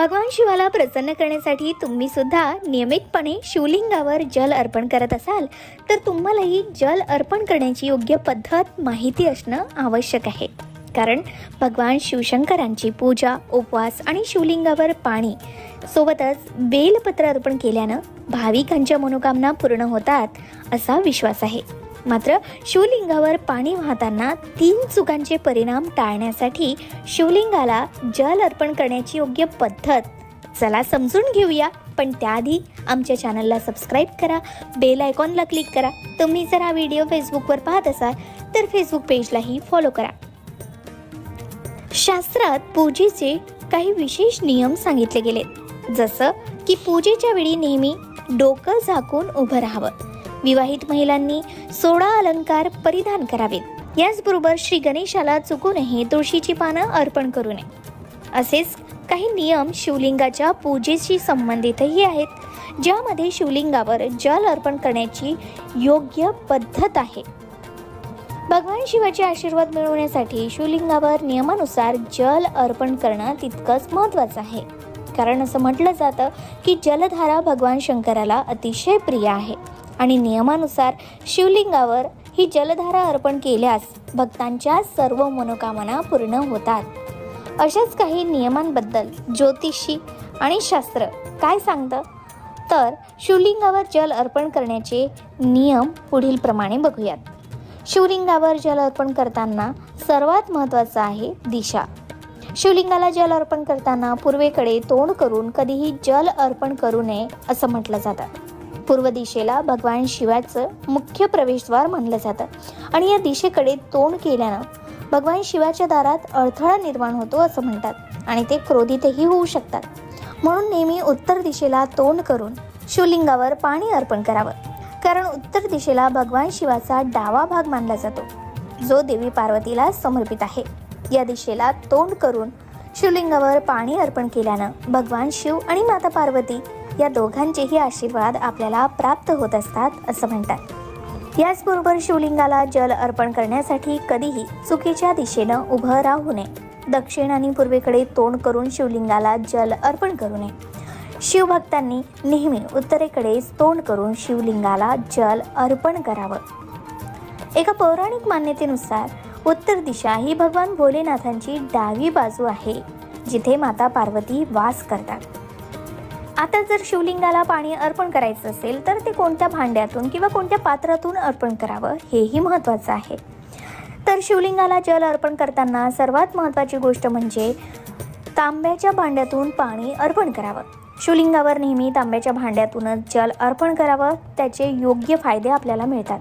भगवान शिवाला प्रसन्न करण्यासाठी तुम्ही सुद्धा नियमितपणे शिवलिंगावर जल अर्पण करत असाल तर तुम्हालाही जल अर्पण करण्याची योग्य पद्धत माहिती असणं आवश्यक आहे. कारण भगवान शिवशंकरांची पूजा, उपवास आणि शिवलिंगावर पाणी सोबतच बेलपत्र अर्पण केल्यानं भाविकांच्या मनोकामना पूर्ण होतात असा विश्वास आहे. मात्र शिवलिंगावर पाणी वाहताना 3 चुकांचे परिणाम टाळण्यासाठी शिवलिंगाला जल अर्पण करण्याची योग्य पद्धत चला समजून घेऊया. पण त्याआधी आमच्या चॅनलला सबस्क्राईब करा, बेल आयकॉनला क्लिक करा. तुम्ही जर हा व्हिडिओ फेसबुकवर पाहत असाल तर फेसबुक पेजलाही फॉलो करा. शास्त्रात पूजेचे काही विशेष नियम सांगितले गेले, जसं की पूजेच्या वेळी नेहमी डोकं झाकून उभं राहावं. विवाहित महिलांनी 16 अलंकार परिधान करावेत. याचबरोबर श्री गणेशाला चुकूनही तुळशीची पानं अर्पण करू नये. असेच काही नियम शिवलिंगाच्या पूजेशी संबंधितही आहेत, ज्यामध्ये शिवलिंगावर जल अर्पण करण्याची योग्य पद्धत आहे. भगवान शिवाचे आशीर्वाद मिळवण्यासाठी शिवलिंगावर नियमानुसार जल अर्पण करणं तितकंच महत्त्वाचं आहे. कारण असं म्हटलं जातं की जलधारा भगवान शंकराला अतिशय प्रिय आहे आणि नियमानुसार शिवलिंगावर ही जलधारा अर्पण केल्यास भक्तांच्या सर्व मनोकामना पूर्ण होतात. अशाच काही नियमांबद्दल ज्योतिषी आणि शास्त्र काय सांगतं, तर शिवलिंगावर जल अर्पण करण्याचे नियम पुढील प्रमाणे बघूयात. शिवलिंगावर जल अर्पण करताना सर्वात महत्त्वाचं आहे दिशा. शिवलिंगाला जल अर्पण करताना पूर्वेकडे तोंड करून कधीही जल अर्पण करू नये असं म्हटलं जातं. पूर्व दिशेला भगवान शिवाचं मुख्य प्रवेशद्वार मानलं जातं आणि या दिशेकडे तोंड केल्यानं भगवान शिवाच्या दारात अडथळा निर्माण होतो असं म्हणतात आणि ते क्रोधितही होऊ शकतात. म्हणून नेहमी उत्तर दिशेला तोंड करून शिवलिंगावर पाणी अर्पण करावं. कारण उत्तर दिशेला भगवान शिवाचा डावा भाग मानला जातो, जो देवी पार्वतीला समर्पित आहे. या दिशेला तोंड करून शिवलिंगावर पाणी अर्पण केल्यानं भगवान शिव आणि माता पार्वती या दोघांचेही आशीर्वाद आपल्याला प्राप्त होत असतात असं म्हणतात. याचबरोबर शिवलिंगाला जल अर्पण करण्यासाठी कधीही चुकीच्या दिशेनं उभं राहू नये. दक्षिण आणि पूर्वेकडे तोंड करून शिवलिंगाला जल अर्पण करू नये. शिवभक्तांनी नेहमी उत्तरेकडेच तोंड करून शिवलिंगाला जल अर्पण करावं. एका पौराणिक मान्यतेनुसार उत्तर दिशा ही भगवान भोलेनाथांची डावी बाजू आहे, जिथे माता पार्वती वास करतात. आता जर शिवलिंगाला पाणी अर्पण करायचं असेल तर ते कोणत्या भांड्यातून किंवा कोणत्या पात्रातून अर्पण करावं हेही महत्त्वाचं आहे. तर शिवलिंगाला जल अर्पण करताना सर्वात महत्त्वाची गोष्ट म्हणजे तांब्याच्या भांड्यातून पाणी अर्पण करावं. शिवलिंगावर नेहमी तांब्याच्या भांड्यातूनच जल अर्पण करावं. त्याचे योग्य फायदे आपल्याला मिळतात.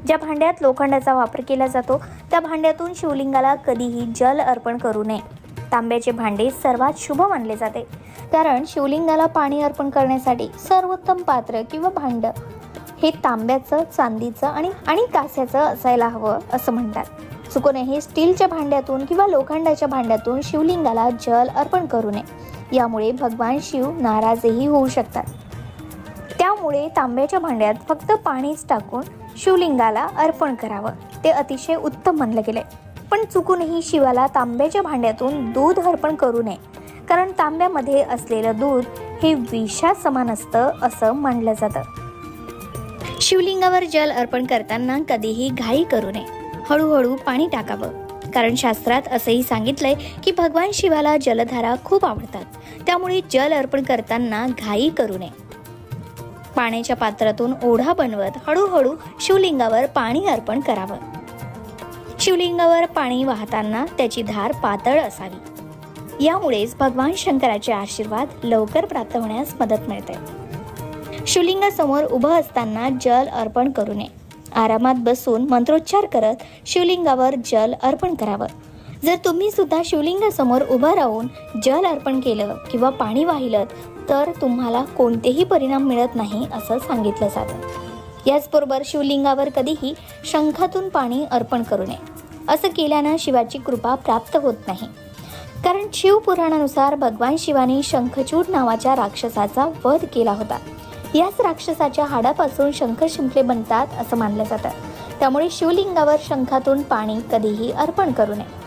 ज्या भांड्यात लोखंडाचा वापर केला जातो त्या भांड्यातून शिवलिंगाला कधीही जल अर्पण करू नये. तांब्याचे भांडे सर्वात शुभ मानले जाते, कारण शिवलिंगाला पाणी अर्पण करण्यासाठी सर्वोत्तम पात्र किंवा भांड हे तांब्याचं, चांदीचं आणि कास्याचं असायला हवं असं म्हणतात. चुकूनही स्टीलच्या भांड्यातून किंवा लोखंडाच्या भांड्यातून शिवलिंगाला जल अर्पण करू नये. यामुळे भगवान शिव नाराजही होऊ शकतात. त्यामुळे तांब्याच्या भांड्यात फक्त पाणीच टाकून शिवलिंगाला अर्पण करावं, ते अतिशय उत्तम मानलं गेलंय. पण चुकूनही शिवाला तांब्याच्या भांड्यातून दूध अर्पण करू नये, कारण तांब्यामध्ये असलेलं दूध हे विषा समान असतं असं मानलं जातं. शिवलिंगावर जल अर्पण करताना कधीही घाई करू नये. हळूहळू पाणी टाकावं. कारण शास्त्रात असंही सांगितलंय की भगवान शिवाला जलधारा खूप आवडतात. त्यामुळे जल अर्पण करताना घाई करू नये. पाण्याच्या पात्रातून ओढा बनवत हळूहळू शिवलिंगावर पाणी अर्पण करावं. शिवलिंगावर पाणी वाहताना त्याची धार पातळ असावी. यामुळेच भगवान शंकराचे आशीर्वाद लवकर प्राप्त होण्यास मदत मिळते. शिवलिंगासमोर उभं असताना जल अर्पण करू नये. आरामात बसून मंत्रोच्चार करत शिवलिंगावर जल अर्पण करावं. जर तुम्ही सुद्धा शिवलिंगासमोर उभं राहून जल अर्पण केलं किंवा पाणी वाहिलं तर तुम्हाला कोणतेही परिणाम मिळत नाही असं सांगितलं जातं. याचबरोबर शिवलिंगावर कधीही शंखातून पाणी अर्पण करू नये. असं केल्यानं शिवाची कृपा प्राप्त होत नाही. कारण शिवपुराणानुसार भगवान शिवाने शंखचूड नावाच्या राक्षसाचा वध केला होता. याच राक्षसाच्या हाडापासून शंख शिंपले बनतात असं मानलं जातं. त्यामुळे शिवलिंगावर शंखातून पाणी कधीही अर्पण करू नये.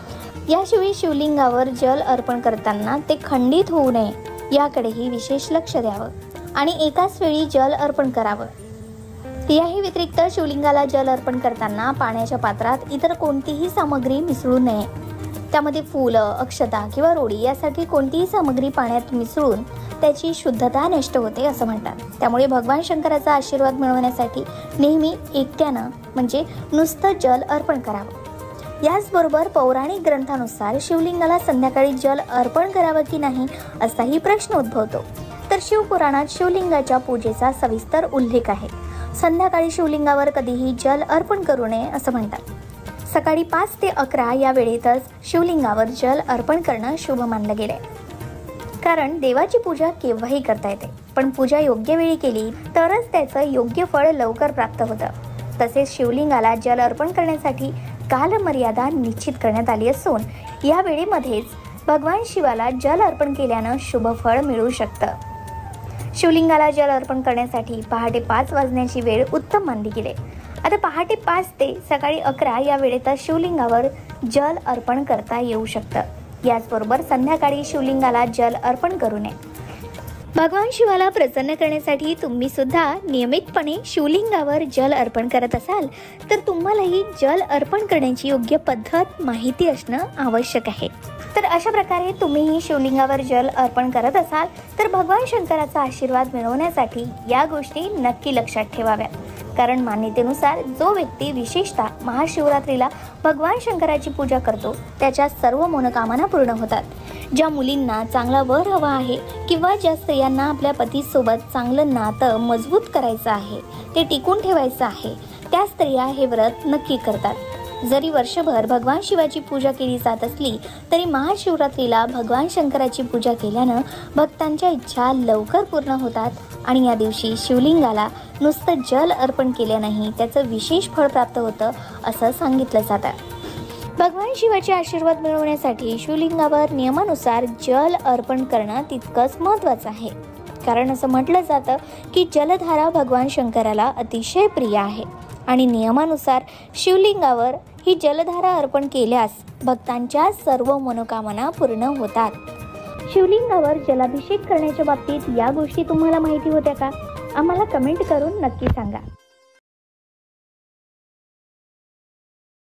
याशिवाय शिवलिंगावर जल अर्पण करताना ते खंडित होऊ नये याकडेही विशेष लक्ष द्यावं आणि एकाच वेळी जल अर्पण करावं. याही व्यतिरिक्त शिवलिंगाला जल अर्पण करताना पाण्याच्या पात्रात इतर कोणतीही सामग्री मिसळू नये. त्यामध्ये फुलं, अक्षता किंवा रोडी यासाठी कोणतीही सामग्री पाण्यात मिसळून त्याची शुद्धता नष्ट होते असं म्हणतात. त्यामुळे भगवान शंकराचा आशीर्वाद मिळवण्यासाठी नेहमी एकट्यानं म्हणजे नुसतं जल अर्पण करावं. याचबरोबर पौराणिक ग्रंथानुसार शिवलिंगाला संध्याकाळी जल अर्पण करावं की नाही असाही प्रश्न उद्भवतो. तर शिवपुराणात शिवलिंगाच्या पूजेचा सविस्तर उल्लेख आहे. संध्याकाळी शिवलिंगावर कधीही जल अर्पण करू नये असं म्हणतात. सकाळी 5 ते 11 या वेळेतच शिवलिंगावर जल अर्पण करणं शुभ मानलं गेलंय. कारण देवाची पूजा केव्हाही करता येते, पण पूजा योग्य वेळी केली तरच त्याचं योग्य फळ लवकर प्राप्त होतं. तसेच शिवलिंगाला जल अर्पण करण्यासाठी कालमर्यादा निश्चित करण्यात आली असून या वेळेमध्येच भगवान शिवाला जल अर्पण केल्यानं शुभ फळ मिळू शकतं. शिवलिंगाला जल अर्पण करण्यासाठी पहाटे 5 वाजण्याची वेळ उत्तम मानली गेली. आता पहाटे 5 ते सकाळी 11 या वेळेतच शिवलिंगावर जल अर्पण करता येऊ शकतं. याचबरोबर संध्याकाळी शिवलिंगाला जल अर्पण करू नये. भगवान शिवाला प्रसन्न करण्यासाठी तुम्ही सुद्धा नियमितपणे शिवलिंगावर जल अर्पण करत असाल तर तुम्हालाही जल अर्पण करण्याची योग्य पद्धत माहिती असणं आवश्यक आहे. तर अशा प्रकारे तुम्हीही शिवलिंगावर जल अर्पण करत असाल तर भगवान शंकराचा आशीर्वाद मिळवण्यासाठी या गोष्टी नक्की लक्षात ठेवाव्या. कारण मान्यतेनुसार जो व्यक्ती विशेषतः महाशिवरात्रीला भगवान शंकराची पूजा करतो त्याच्या सर्व मनोकामना पूर्ण होतात. ज्या मुलींना चांगला वर हवा आहे किंवा ज्या स्त्रियांना आपल्या पतीसोबत चांगलं नातं मजबूत करायचं आहे, ते टिकून ठेवायचं आहे, त्या स्त्रिया हे व्रत नक्की करतात. जरी वर्षभर भगवान शिवाची पूजा केली जात असली तरी महाशिवरात्रीला भगवान शंकराची पूजा केल्यानं भक्तांच्या इच्छा लवकर पूर्ण होतात आणि या दिवशी शिवलिंगाला नुसतं जल अर्पण केल्यानंही त्याचं विशेष फळ प्राप्त होतं असं सांगितलं जातं. भगवान शिवाचे आशीर्वाद मिळवण्यासाठी शिवलिंगावर नियमानुसार जल अर्पण करणं तितकंच महत्त्वाचं आहे. कारण असं म्हटलं जातं की जलधारा भगवान शंकराला अतिशय प्रिय आहे आणि नियमानुसार शिवलिंगावर ही जलधारा अर्पण केल्यास भक्तांच्या सर्व मनोकामना पूर्ण होतात. शिवलिंगावर जलाभिषेक करण्याच्या बाबतीत या गोष्टी तुम्हाला माहिती होत्या का? आम्हाला कमेंट करून नक्की सांगा.